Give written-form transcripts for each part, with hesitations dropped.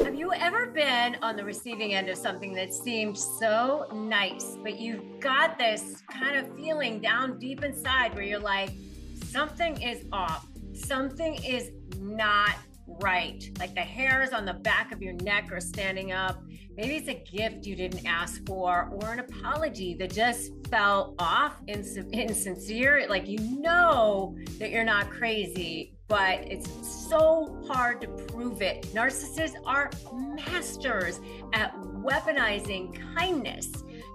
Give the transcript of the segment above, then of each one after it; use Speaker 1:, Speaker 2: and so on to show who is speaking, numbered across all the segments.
Speaker 1: Have you ever been on the receiving end of something that seemed so nice, but you've got this kind of feeling down deep inside where you're like, something is off, something is not right? Like the hairs on the back of your neck are standing up. Maybe it's a gift you didn't ask for, or an apology that just fell off, insincere. Like, you know that you're not crazy, but it's so hard to prove it. Narcissists are masters at weaponizing kindness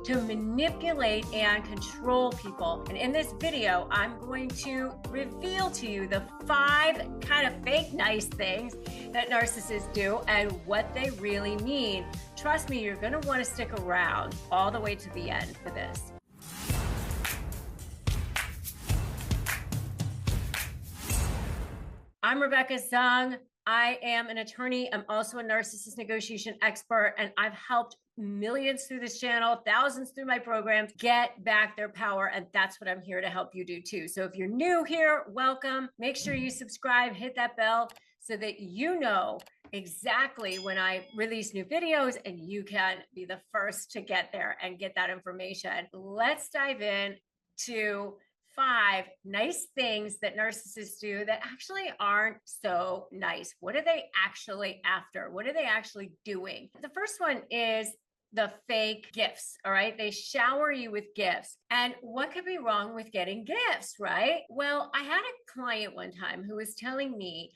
Speaker 1: to manipulate and control people. And in this video, I'm going to reveal to you the 5 kind of fake nice things that narcissists do and what they really mean. Trust me, you're gonna wanna stick around all the way to the end for this. I'm Rebecca Zung. I am an attorney. I'm also a narcissist negotiation expert, and I've helped millions through this channel, thousands through my programs, get back their power. And that's what I'm here to help you do too. So if you're new here, welcome. Make sure you subscribe, hit that bell so that you know exactly when I release new videos and you can be the first to get there and get that information. Let's dive in to 5 nice things that narcissists do that actually aren't so nice. What are they actually after? What are they actually doing? The first one is the fake gifts, all right? They shower you with gifts. And what could be wrong with getting gifts, right? Well, I had a client one time who was telling me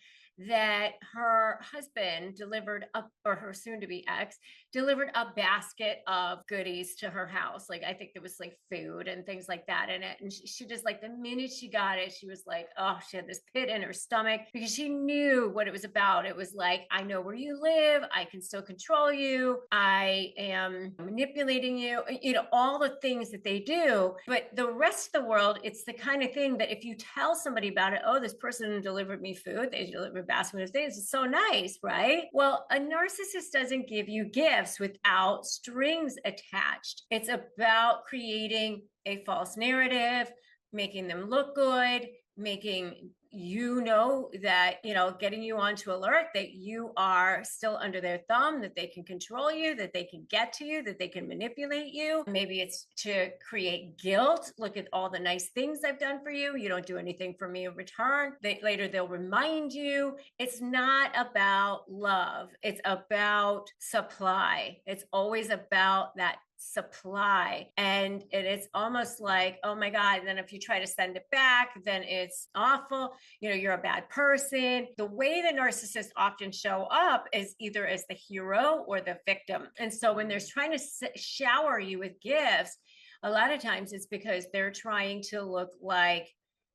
Speaker 1: that her husband delivered or her soon-to-be ex delivered a basket of goodies to her house. Like, I think there was like food and things like that in it. And she just, like, the minute she got it, she was like, oh, she had this pit in her stomach because she knew what it was about. It was like, I know where you live. I can still control you. I am manipulating you, you know, all the things that they do. But the rest of the world, it's the kind of thing that if you tell somebody about it, oh, this person delivered me food, they delivered basket of things, it's so nice, right? Well, a narcissist doesn't give you gifts without strings attached. It's about creating a false narrative, making them look good, making you know that, you know, getting you onto alert that you are still under their thumb, that they can control you, that they can get to you, that they can manipulate you. Maybe it's to create guilt. Look at all the nice things I've done for you. You don't do anything for me in return. Later they'll remind you. It's not about love. It's about supply. It's always about that supply. And it's almost like, oh my God, then if you try to send it back, then it's awful. You know, you're a bad person. The way the narcissists often show up is either as the hero or the victim. And so when they're trying to shower you with gifts, a lot of times it's because they're trying to look like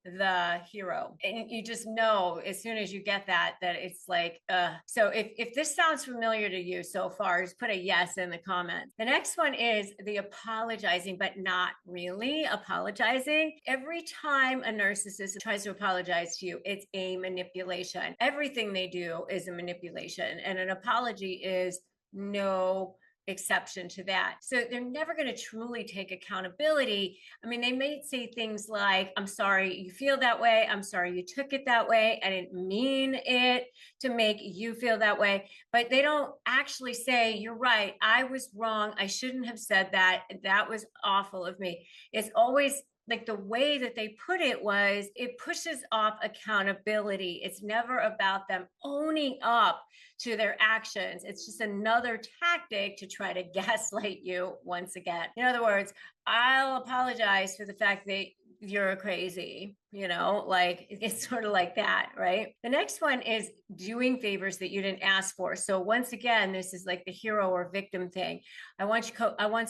Speaker 1: the hero. And you just know as soon as you get that it's like, so if this sounds familiar to you so far, just put a yes in the comments. The next one is the apologizing, but not really apologizing. Every time a narcissist tries to apologize to you, it's a manipulation. Everything they do is a manipulation, and an apology is no exception to that. So they're never going to truly take accountability. I mean, they may say things like, I'm sorry you feel that way. I'm sorry you took it that way. I didn't mean it to make you feel that way. But they don't actually say, you're right, I was wrong, I shouldn't have said that. That was awful of me. It's always like the way that they put it was, it pushes off accountability. It's never about them owning up to their actions. It's just another tactic to try to gaslight you once again. In other words, I'll apologize for the fact that you're crazy, you know, like it's sort of like that, right? The next one is doing favors that you didn't ask for. So once again, this is like the hero or victim thing. I once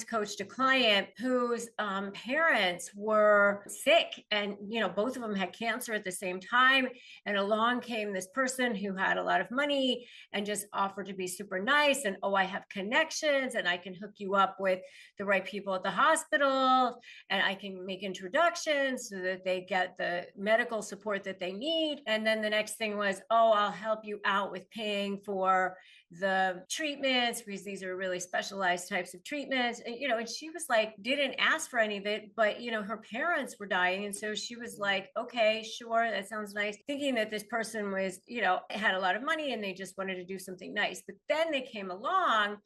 Speaker 1: coached a client whose parents were sick, and, you know, both of them had cancer at the same time. And along came this person who had a lot of money and just offered to be super nice. And, oh, I have connections and I can hook you up with the right people at the hospital and I can make introductions so that they get the the medical support that they need. And then the next thing was, oh, I'll help you out with paying for the treatments because these are really specialized types of treatments. And, and she was like, didn't ask for any of it, but, her parents were dying. And so she was like, okay, sure, that sounds nice. Thinking that this person was, had a lot of money and they just wanted to do something nice. But then they came along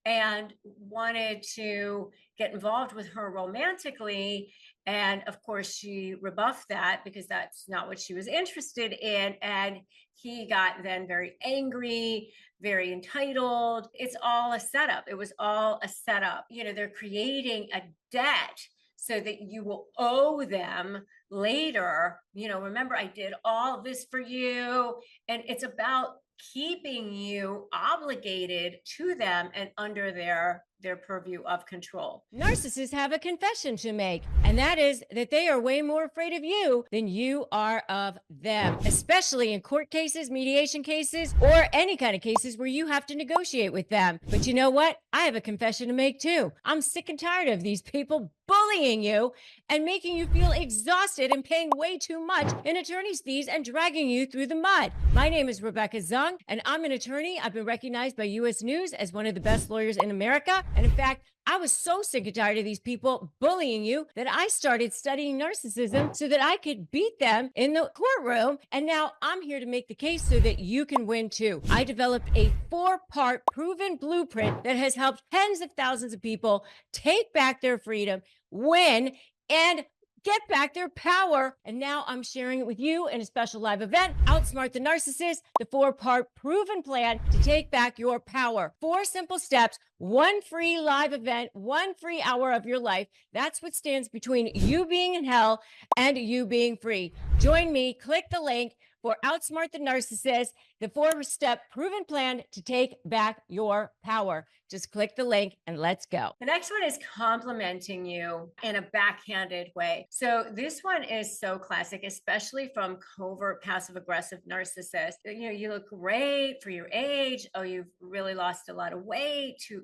Speaker 1: and wanted to get involved with her romantically. And of course, she rebuffed that because that's not what she was interested in. And he got then very angry, very entitled. It's all a setup. It was all a setup. They're creating a debt so that you will owe them later. Remember, I did all this for you. And it's about keeping you obligated to them and under their purview of control.
Speaker 2: Narcissists have a confession to make, and that is that they are way more afraid of you than you are of them, especially in court cases, mediation cases, or any kind of cases where you have to negotiate with them. But you know what? I have a confession to make too. I'm sick and tired of these people bullying you and making you feel exhausted and paying way too much in attorney's fees and dragging you through the mud. My name is Rebecca Zung, and I'm an attorney. I've been recognized by U.S. News as one of the best lawyers in America. And in fact, I was so sick and tired of these people bullying you that I started studying narcissism so that I could beat them in the courtroom. And now I'm here to make the case so that you can win too. I developed a 4-part proven blueprint that has helped tens of thousands of people take back their freedom, win, and get back their power. And now I'm sharing it with you in a special live event, Outsmart the Narcissist, the 4-part proven plan to take back your power. 4 simple steps, 1 free live event, 1 free hour of your life. That's what stands between you being in hell and you being free. Join me, click the link for Outsmart the Narcissist, the 4-step proven plan to take back your power. Just click the link and let's go.
Speaker 1: The next one is complimenting you in a backhanded way. So this one is so classic, especially from covert passive-aggressive narcissists. You look great for your age. Oh, you've really lost a lot of weight. Too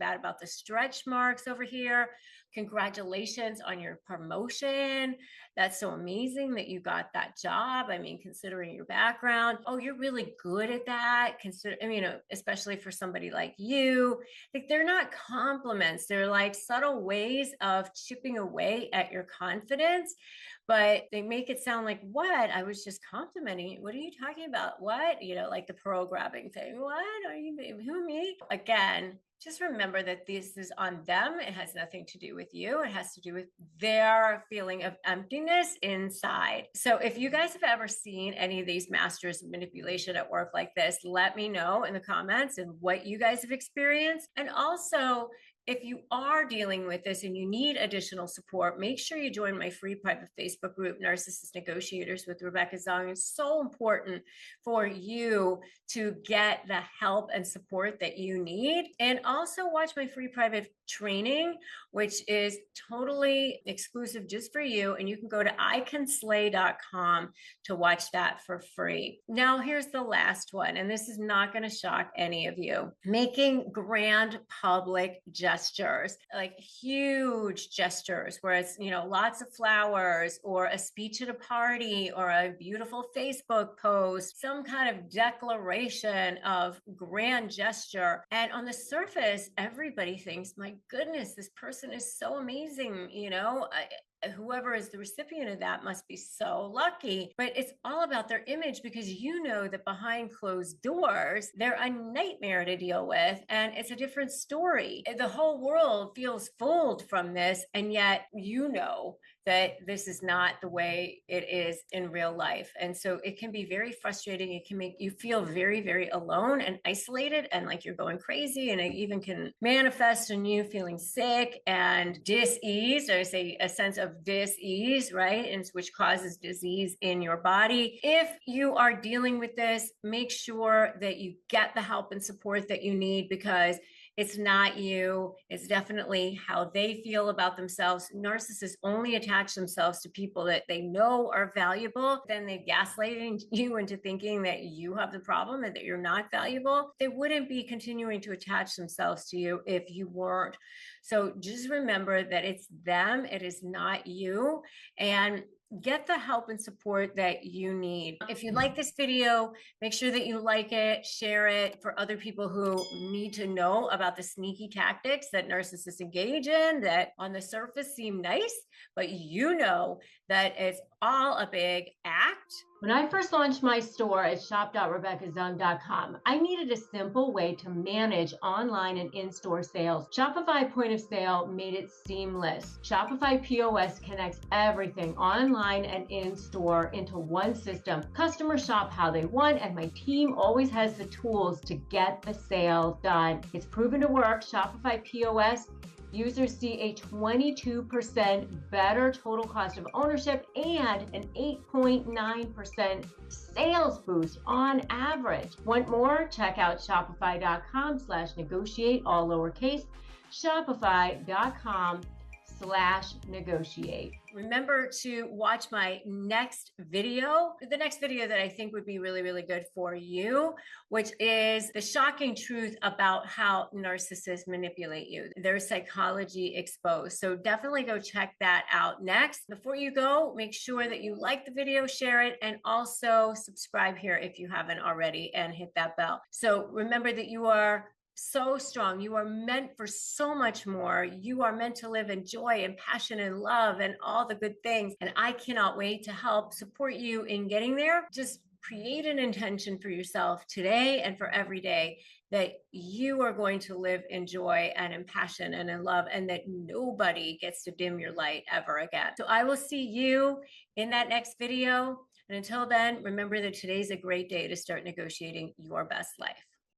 Speaker 1: bad about the stretch marks over here. Congratulations on your promotion. That's so amazing that you got that job. I mean, considering your background. Oh, you're really good at that. Especially for somebody like you. Like, they're not compliments. They're like subtle ways of chipping away at your confidence, but they make it sound like, what? I was just complimenting you. What are you talking about? What? Like the pearl grabbing thing. What are you, who, me? Again, just remember that this is on them. It has nothing to do with you. It has to do with their feeling of emptiness inside. So if you guys have ever seen any of these masters of manipulation at work like this, let me know in the comments and what you guys have experienced. And also, if you are dealing with this and you need additional support, make sure you join my free private Facebook group, Narcissist Negotiators with Rebecca Zung. It's so important for you to get the help and support that you need. And also watch my free private training, which is totally exclusive just for you. And you can go to icanslay.com to watch that for free. Now, here's the last one, and this is not going to shock any of you. Making grand public gestures, like huge gestures where it's, lots of flowers or a speech at a party or a beautiful Facebook post, some kind of declaration of grand gesture. And on the surface, everybody thinks, my goodness, this person is so amazing. Whoever is the recipient of that must be so lucky. But it's all about their image, because that behind closed doors, they're a nightmare to deal with. And it's a different story. The whole world feels fooled from this. And yet, that this is not the way it is in real life. And so it can be very frustrating. It can make you feel very, very alone and isolated and like you're going crazy. And it even can manifest in you feeling sick and dis-ease, or I say a sense of dis-ease, right? And which causes disease in your body. If you are dealing with this, make sure that you get the help and support that you need, because it's not you. It's definitely how they feel about themselves. Narcissists only attach themselves to people that they know are valuable. Then they gaslighting you into thinking that you have the problem and that you're not valuable. They wouldn't be continuing to attach themselves to you if you weren't. So just remember that it's them. It is not you. And get the help and support that you need. If you like this video, make sure that you like it, share it for other people who need to know about the sneaky tactics that narcissists engage in that on the surface seem nice, but you know that it's all a big act. When I first launched my store at shop.rebeccazung.com, I needed a simple way to manage online and in-store sales. Shopify Point of Sale made it seamless. Shopify POS connects everything online and in-store into one system. Customers shop how they want, and my team always has the tools to get the sale done. It's proven to work. Shopify POS users see a 22% better total cost of ownership and an 8.9% sales boost on average. Want more? Check out shopify.com/negotiate, all lowercase, shopify.com/negotiate. Remember to watch my next video, the next video that I think would be really, really good for you, which is the shocking truth about how narcissists manipulate you, their psychology exposed. So definitely go check that out next. Before you go, make sure that you like the video, share it, and also subscribe here if you haven't already, and hit that bell. So remember that you are so strong. You are meant for so much more. You are meant to live in joy and passion and love and all the good things. And I cannot wait to help support you in getting there. Just create an intention for yourself today and for every day that you are going to live in joy and in passion and in love, and that nobody gets to dim your light ever again. So I will see you in that next video. And until then, remember that today's a great day to start negotiating your best life.